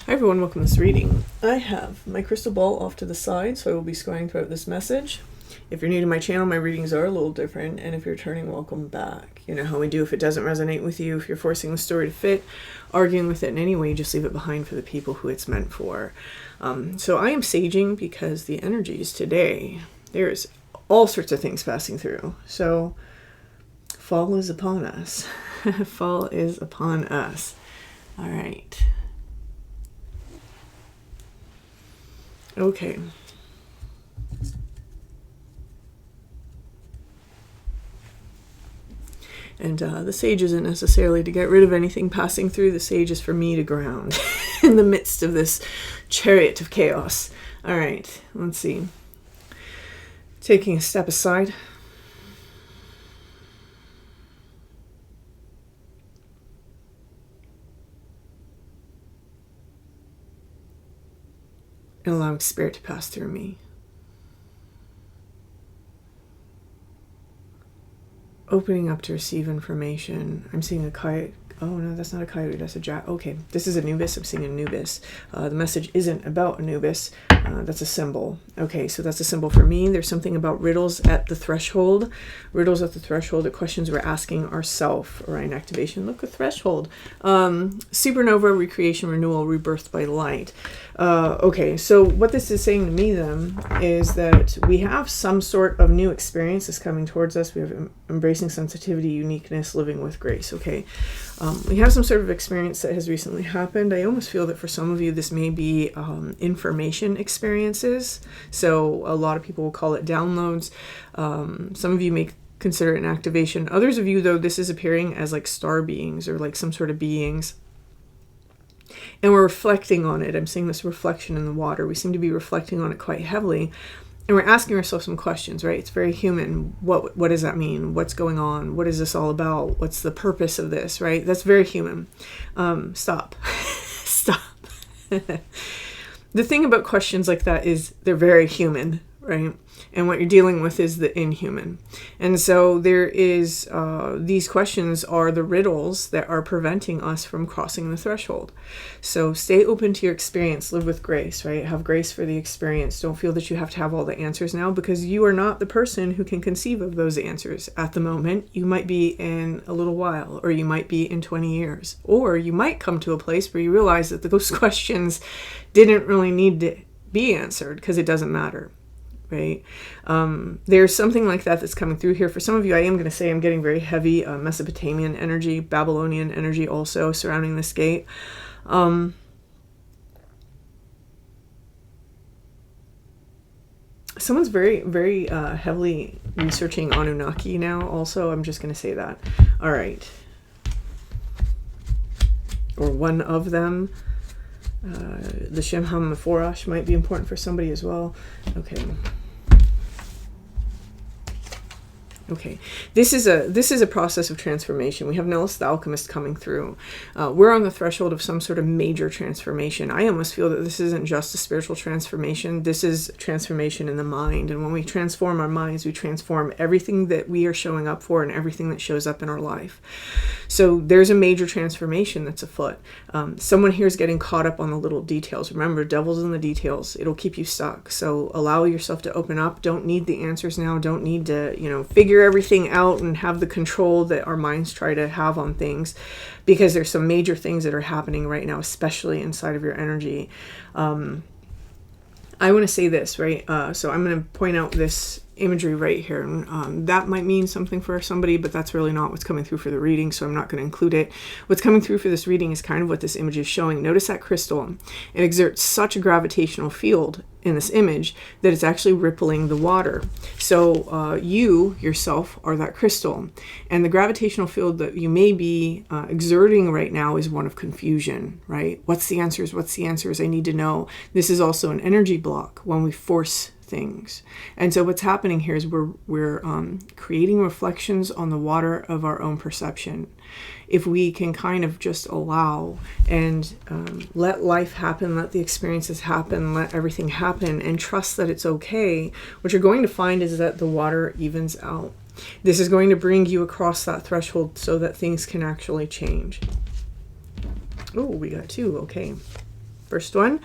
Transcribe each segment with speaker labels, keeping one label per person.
Speaker 1: Hi everyone, welcome to this reading. I have my crystal ball off to the side, so I will be scrying throughout this message. If you're new to my channel, my readings are a little different, and if you're returning, welcome back. You know how we do if it doesn't resonate with you, if you're forcing the story to fit, arguing with it in any way, just leave it behind for the people who it's meant for. So I am saging because the energies today, there's all sorts of things passing through. So fall is upon us. Fall is upon us. All right. Okay. And the sage isn't necessarily to get rid of anything passing through. The sage is for me to ground in the midst of this chariot of chaos. All right, let's see. Taking a step aside. And allowing spirit to pass through me. Opening up to receive information. I'm seeing a coyote. Oh no, that's not a coyote, that's a jack. Okay, this is Anubis. I'm seeing Anubis. The message isn't about Anubis. That's a symbol. Okay, so that's a symbol for me. There's something about riddles at the threshold. Riddles at the threshold, the questions we're asking ourselves. Orion activation. Look, a threshold. Supernova, recreation, renewal, rebirth by light. Okay, so what this is saying to me then is that we have some sort of new experience that's coming towards us. We have embracing sensitivity, uniqueness, living with grace. Okay, we have some sort of experience that has recently happened. I almost feel that for some of you this may be information experiences. So a lot of people will call it downloads. Some of you may consider it an activation. Others of you, though, this is appearing as like star beings or like some sort of beings. And we're reflecting on it. I'm seeing this reflection in the water. We seem to be reflecting on it quite heavily. And we're asking ourselves some questions, right? It's very human. What does that mean? What's going on? What is this all about? What's the purpose of this, right? That's very human. Stop. Stop. The thing about questions like that is they're very human, right? And what you're dealing with is the inhuman. And so there is, these questions are the riddles that are preventing us from crossing the threshold. So stay open to your experience, live with grace, right? Have grace for the experience. Don't feel that you have to have all the answers now, because you are not the person who can conceive of those answers at the moment. You might be in a little while, or you might be in 20 years, or you might come to a place where you realize that those questions didn't really need to be answered because it doesn't matter. Right? There's something like that that's coming through here. For some of you, I am going to say I'm getting very heavy Mesopotamian energy, Babylonian energy also surrounding this gate. Someone's very, very heavily researching Anunnaki now also. I'm just going to say that. All right. Or one of them. The Shemham Mephorash might be important for somebody as well. Okay. Okay, this is a process of transformation. We have Nellis the Alchemist coming through. We're on the threshold of some sort of major transformation. I almost feel that this isn't just a spiritual transformation. This is transformation in the mind. And when we transform our minds, we transform everything that we are showing up for and everything that shows up in our life. So there's a major transformation that's afoot. Someone here is getting caught up on the little details. Remember, devil's in the details. It'll keep you stuck. So allow yourself to open up. Don't need the answers now. Don't need to, figure everything out and have the control that our minds try to have on things, because there's some major things that are happening right now, especially inside of your energy. I want to say this, right? So I'm going to point out this imagery right here. That might mean something for somebody, but that's really not what's coming through for the reading, so I'm not going to include it. What's coming through for this reading is kind of what this image is showing. Notice that crystal. It exerts such a gravitational field in this image that it's actually rippling the water. So you yourself are that crystal, and the gravitational field that you may be exerting right now is one of confusion, right? What's the answers? What's the answers? I need to know. This is also an energy block when we force things. And so what's happening here is we're creating reflections on the water of our own perception. If we can kind of just allow and let life happen, let the experiences happen, let everything happen, and trust that it's okay, what you're going to find is that the water evens out. This is going to bring you across that threshold so that things can actually change. Oh, we got two. Okay. first one.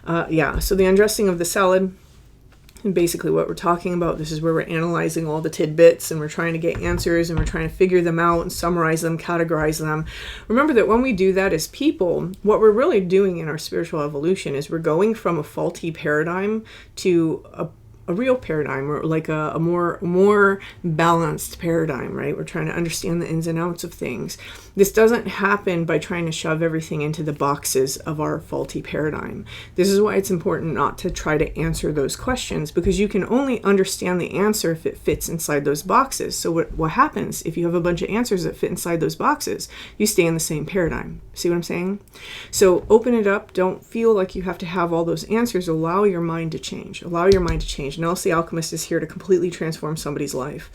Speaker 1: So the undressing of the salad. And basically what we're talking about, this is where we're analyzing all the tidbits and we're trying to get answers and we're trying to figure them out and summarize them, categorize them. Remember that when we do that as people, what we're really doing in our spiritual evolution is we're going from a faulty paradigm to a real paradigm, or like a more balanced paradigm, right? We're trying to understand the ins and outs of things. This doesn't happen by trying to shove everything into the boxes of our faulty paradigm. This is why it's important not to try to answer those questions, because you can only understand the answer if it fits inside those boxes. So what happens if you have a bunch of answers that fit inside those boxes? You stay in the same paradigm. See what I'm saying? So open it up. Don't feel like you have to have all those answers. Allow your mind to change. Allow your mind to change. Nels the Alchemist is here to completely transform somebody's life.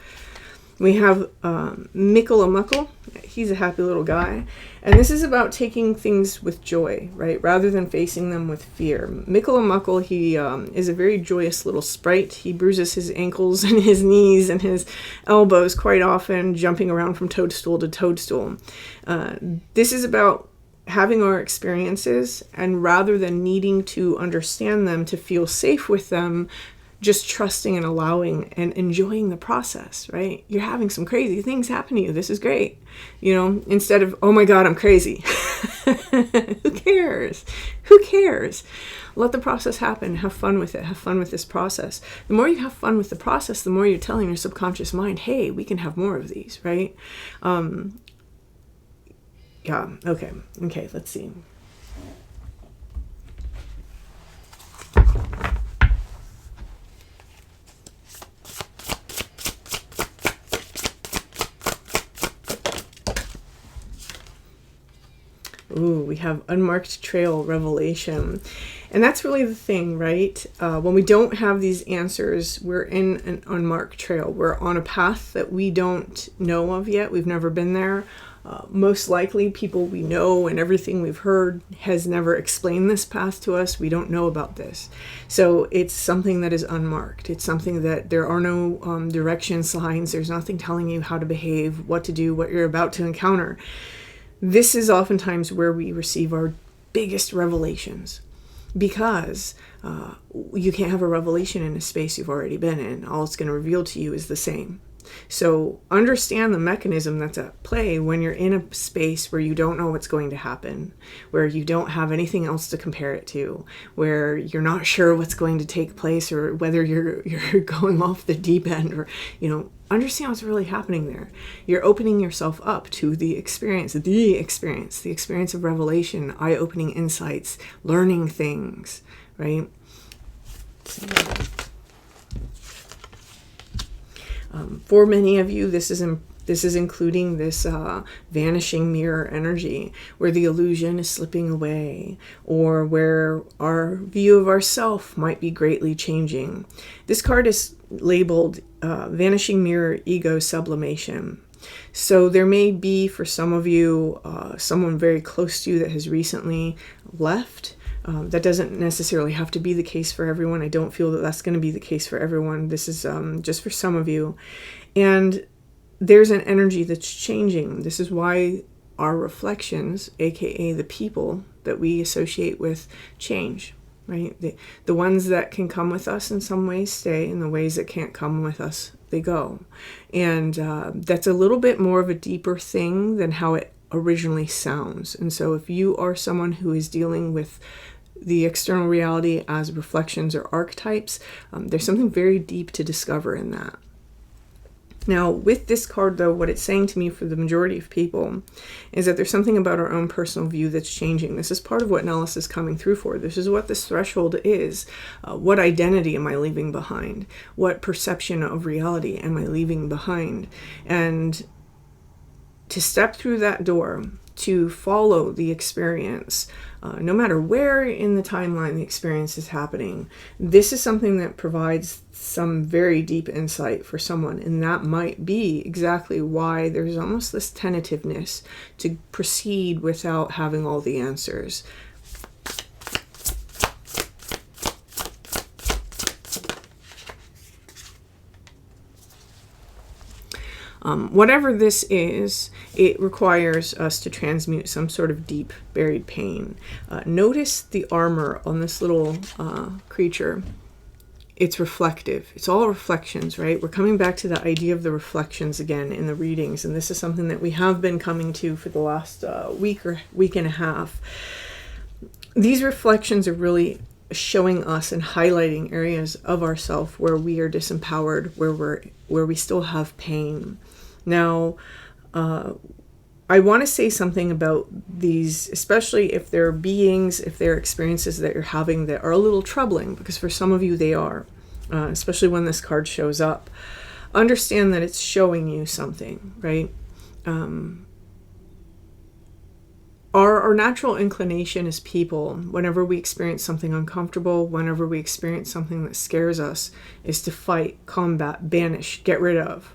Speaker 1: We have Mickle. He's a happy little guy. And this is about taking things with joy, right? Rather than facing them with fear. Mickle, he is a very joyous little sprite. He bruises his ankles and his knees and his elbows quite often, jumping around from toadstool to toadstool. This is about having our experiences, and rather than needing to understand them to feel safe with them, just trusting and allowing and enjoying the process, right? You're having some crazy things happen to you. This is great. Instead of, oh my God, I'm crazy. Who cares? Who cares? Let the process happen. Have fun with it. Have fun with this process. The more you have fun with the process, the more you're telling your subconscious mind, hey, we can have more of these, right? Okay, let's see. Ooh, we have Unmarked Trail Revelation. And that's really the thing, right? When we don't have these answers, we're in an unmarked trail. We're on a path that we don't know of yet. We've never been there. Most likely people we know and everything we've heard has never explained this path to us. We don't know about this. So it's something that is unmarked. It's something that there are no direction signs. There's nothing telling you how to behave, what to do, what you're about to encounter. This is oftentimes where we receive our biggest revelations, because you can't have a revelation in a space you've already been in. All it's going to reveal to you is the same. So understand the mechanism that's at play when you're in a space where you don't know what's going to happen, where you don't have anything else to compare it to, where you're not sure what's going to take place, or whether you're going off the deep end, or understand what's really happening there. You're opening yourself up to the experience of revelation, eye-opening insights, learning things, right? For many of you, this is including this vanishing mirror energy, where the illusion is slipping away, or where our view of ourself might be greatly changing. This card is labeled Vanishing Mirror Ego Sublimation. So there may be, for some of you, someone very close to you that has recently left. That doesn't necessarily have to be the case for everyone. I don't feel that that's going to be the case for everyone. This is just for some of you. And there's an energy that's changing. This is why our reflections, aka the people that we associate with, change, right? The ones that can come with us in some ways stay, and the ways that can't come with us, they go. And that's a little bit more of a deeper thing than how it originally sounds. And so if you are someone who is dealing with the external reality as reflections or archetypes, there's something very deep to discover in that. Now, with this card, though, what it's saying to me for the majority of people is that there's something about our own personal view that's changing. This is part of what Nellis is coming through for. This is what this threshold is. What identity am I leaving behind? What perception of reality am I leaving behind? And to step through that door, to follow the experience, no matter where in the timeline the experience is happening, this is something that provides some very deep insight for someone. And that might be exactly why there's almost this tentativeness to proceed without having all the answers. Whatever this is, it requires us to transmute some sort of deep buried pain. Notice the armor on this little creature. It's reflective. It's all reflections, right? We're coming back to the idea of the reflections again in the readings, and this is something that we have been coming to for the last week or week and a half. These reflections are really showing us and highlighting areas of ourself where we are disempowered, where we still have pain. Now, I want to say something about these, especially if there are beings, if there are experiences that you're having that are a little troubling, because for some of you they are, especially when this card shows up. Understand that it's showing you something, right? Our natural inclination as people, whenever we experience something uncomfortable, whenever we experience something that scares us, is to fight, combat, banish, get rid of.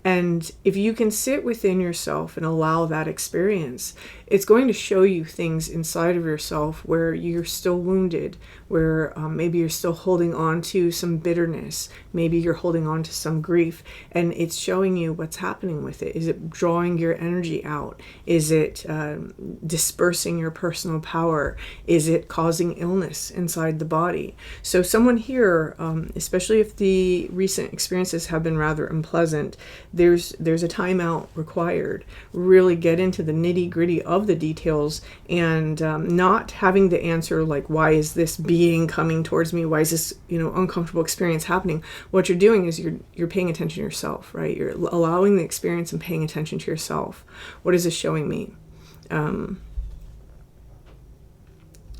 Speaker 1: And if you can sit within yourself and allow that experience, it's going to show you things inside of yourself where you're still wounded, where maybe you're still holding on to some bitterness, maybe you're holding on to some grief, and it's showing you what's happening with it. Is it drawing your energy out? Is it dispersing your personal power? Is it causing illness inside the body? So someone here, especially if the recent experiences have been rather unpleasant, there's a timeout required. Really get into the nitty-gritty of the details, and not having the answer like, why is this being coming towards me? Why is this uncomfortable experience happening? What you're doing is you're paying attention to yourself, right? You're allowing the experience and paying attention to yourself. What is this showing me?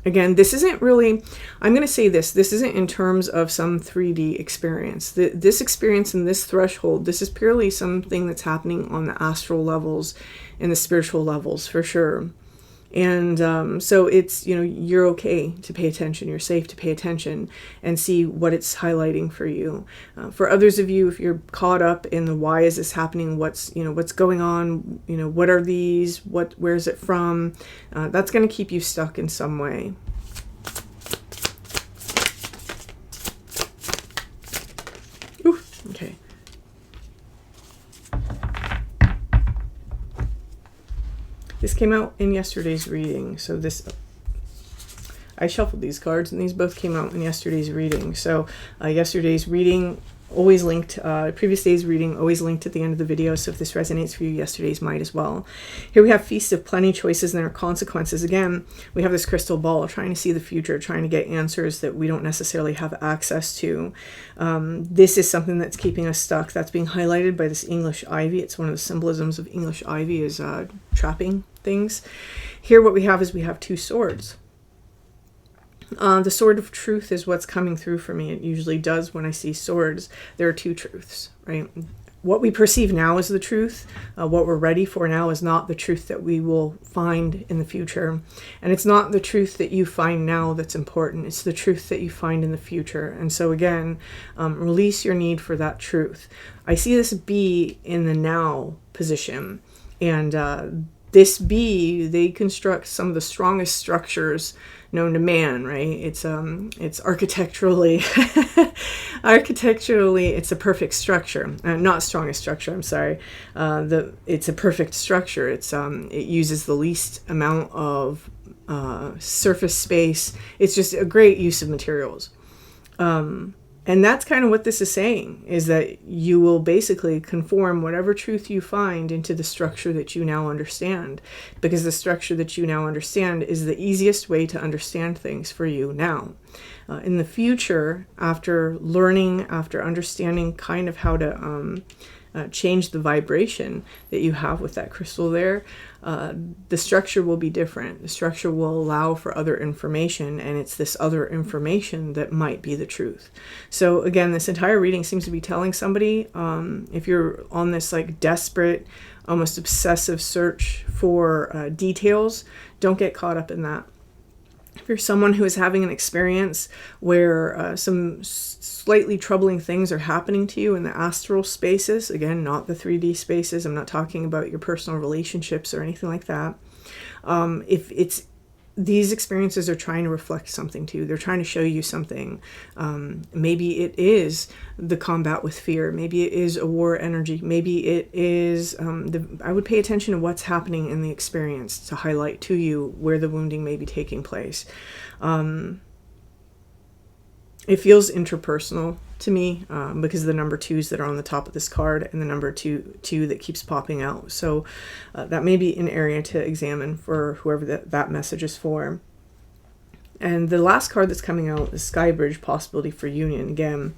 Speaker 1: Again, this isn't really, I'm going to say this isn't in terms of some 3D experience. This experience and this threshold, this is purely something that's happening on the astral levels and the spiritual levels for sure. And so it's, you're okay to pay attention. You're safe to pay attention and see what it's highlighting for you. For others of you, if you're caught up in the why is this happening, what's going on, what are these, where is it from, that's going to keep you stuck in some way. Ooh, okay. This came out in yesterday's reading, so I shuffled these cards, and these both came out in yesterday's reading. So yesterday's reading always linked, previous day's reading always linked at the end of the video, so if this resonates for you, yesterday's might as well. Here we have Feast of Plenty, choices and their consequences. Again, we have this crystal ball, trying to see the future, trying to get answers that we don't necessarily have access to. This is something that's keeping us stuck. That's being highlighted by this English ivy. It's one of the symbolisms of English ivy is trapping things. Here what we have is we have two swords. The sword of truth is what's coming through for me. It usually does when I see swords. There are two truths, right? What we perceive now is the truth. What we're ready for now is not the truth that we will find in the future. And it's not the truth that you find now that's important. It's the truth that you find in the future. And so again, release your need for that truth. I see this bee in the now position. And this bee, they construct some of the strongest structures known to man, right? It's architecturally, it's a perfect structure. Not strongest structure, I'm sorry. It's a perfect structure. It uses the least amount of surface space. It's just a great use of materials. And that's kind of what this is saying, is that you will basically conform whatever truth you find into the structure that you now understand, because the structure that you now understand is the easiest way to understand things for you now. In the future, after learning, after understanding kind of how to change the vibration that you have with that crystal there, the structure will be different. The structure will allow for other information, and it's this other information that might be the truth. So again, this entire reading seems to be telling somebody, if you're on this like desperate, almost obsessive search for details, don't get caught up in that. If you're someone who is having an experience where some slightly troubling things are happening to you in the astral spaces, again, not the 3D spaces, I'm not talking about your personal relationships or anything like that. If it's these experiences are trying to reflect something to you. They're trying to show you something. Maybe it is the combat with fear. Maybe it is a war energy. Maybe it is, I would pay attention to what's happening in the experience to highlight to you where the wounding may be taking place. It feels interpersonal to me because of the number 2s that are on the top of this card and the number two that keeps popping out. So that may be an area to examine for whoever that message is for. And the last card that's coming out is Sky Bridge, possibility for union. Again,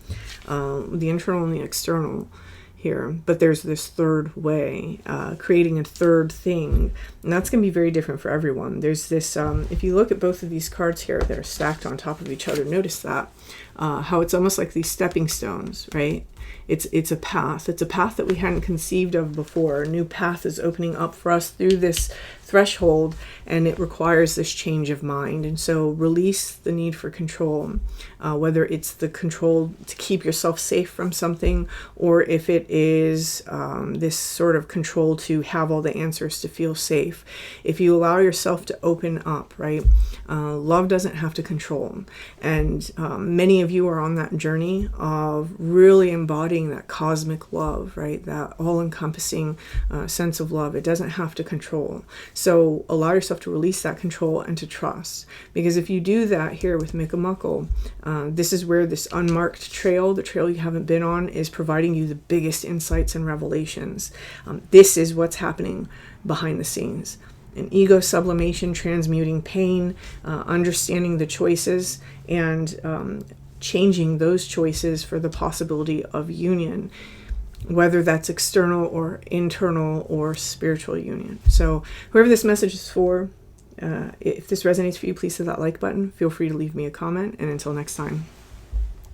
Speaker 1: the internal and the external here, but there's this third way, creating a third thing, and that's going to be very different for everyone. There's this, if you look at both of these cards here that are stacked on top of each other, notice that, how it's almost like these stepping stones, right? It's a path. It's a path that we hadn't conceived of before. A new path is opening up for us through this threshold, and it requires this change of mind. And so release the need for control, whether it's the control to keep yourself safe from something, or if it is this sort of control to have all the answers to feel safe. If you allow yourself to open up, right? Love doesn't have to control. And many of you are on that journey of really embodying that cosmic love, right? That all-encompassing sense of love. It doesn't have to control. So allow yourself to release that control and to trust. Because if you do that here with Mikamuckle, this is where this unmarked trail, the trail you haven't been on, is providing you the biggest insights and revelations. This is what's happening behind the scenes. An ego sublimation, transmuting pain, understanding the choices, and changing those choices for the possibility of union, whether that's external or internal or spiritual union. So whoever this message is for, if this resonates for you, please hit that like button. Feel free to leave me a comment, and until next time.